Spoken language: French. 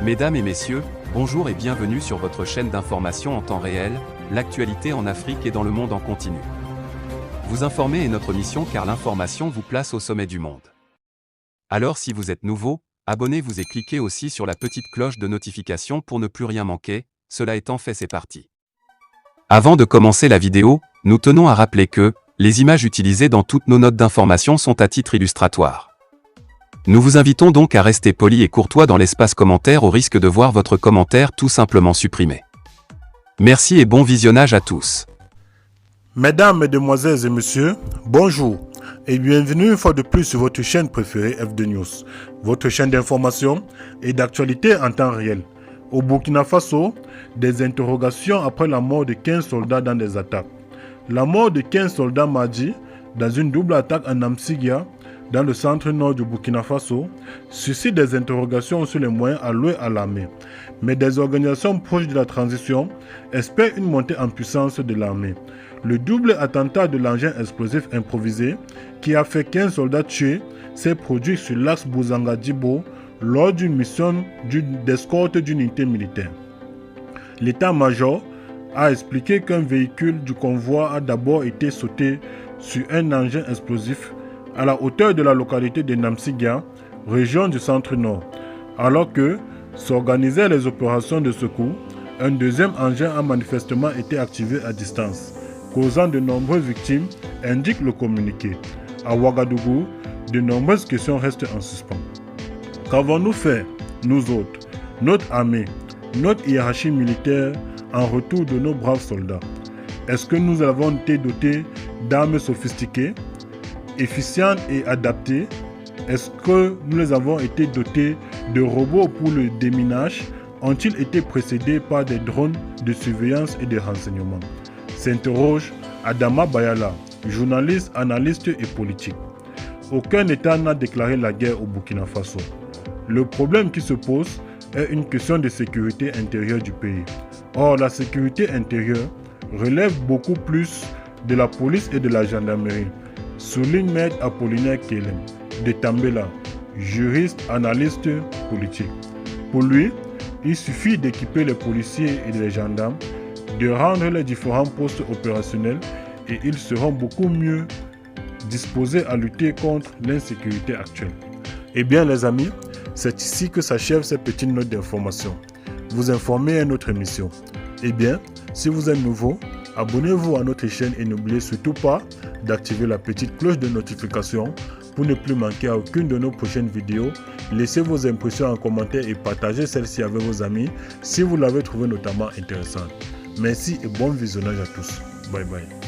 Mesdames et messieurs, bonjour et bienvenue sur votre chaîne d'information en temps réel, l'actualité en Afrique et dans le monde en continu. Vous informer est notre mission car l'information vous place au sommet du monde. Alors si vous êtes nouveau, abonnez-vous et cliquez aussi sur la petite cloche de notification pour ne plus rien manquer, cela étant fait c'est parti. Avant de commencer la vidéo, nous tenons à rappeler que, les images utilisées dans toutes nos notes d'information sont à titre illustratoire. Nous vous invitons donc à rester poli et courtois dans l'espace commentaire au risque de voir votre commentaire tout simplement supprimé. Merci et bon visionnage à tous. Mesdames, Mesdemoiselles et Messieurs, bonjour et bienvenue une fois de plus sur votre chaîne préférée F2 News, votre chaîne d'information et d'actualité en temps réel. Au Burkina Faso, des interrogations après la mort de 15 soldats dans des attaques. La mort de 15 soldats mardi dans une double attaque en Namsigia, dans le centre-nord du Burkina Faso, suscite des interrogations sur les moyens alloués à l'armée. Mais des organisations proches de la transition espèrent une montée en puissance de l'armée. Le double attentat de l'engin explosif improvisé, qui a fait 15 soldats tués, s'est produit sur l'axe Bouzanga-Djibo lors d'une mission d'escorte d'une unité militaire. L'état-major a expliqué qu'un véhicule du convoi a d'abord été sauté sur un engin explosif à la hauteur de la localité de Namsigia, région du centre-nord. Alors que s'organisaient les opérations de secours, un deuxième engin a manifestement été activé à distance, causant de nombreuses victimes, indique le communiqué. À Ouagadougou, de nombreuses questions restent en suspens. Qu'avons-nous fait, nous autres, notre armée, notre hiérarchie militaire, en retour de nos braves soldats? Est-ce que nous avons été dotés d'armes sophistiquées, efficientes et adaptées? Est-ce que nous les avons été dotés de robots pour le déminage? Ont-ils été précédés par des drones de surveillance et de renseignement? S'interroge Adama Bayala, journaliste, analyste et politique. Aucun État n'a déclaré la guerre au Burkina Faso. Le problème qui se pose est une question de sécurité intérieure du pays. Or, la sécurité intérieure relève beaucoup plus de la police et de la gendarmerie, souligne Maître Apollinaire Kelem, de Tambela, juriste, analyste politique. Pour lui, il suffit d'équiper les policiers et les gendarmes, de rendre les différents postes opérationnels et ils seront beaucoup mieux disposés à lutter contre l'insécurité actuelle. Eh bien les amis, c'est ici que s'achève cette petite note d'information. Vous informer à notre émission. Eh bien, si vous êtes nouveau, abonnez-vous à notre chaîne et n'oubliez surtout pas d'activer la petite cloche de notification pour ne plus manquer à aucune de nos prochaines vidéos. Laissez vos impressions en commentaire et partagez celle-ci avec vos amis si vous l'avez trouvée notamment intéressante. Merci et bon visionnage à tous. Bye bye.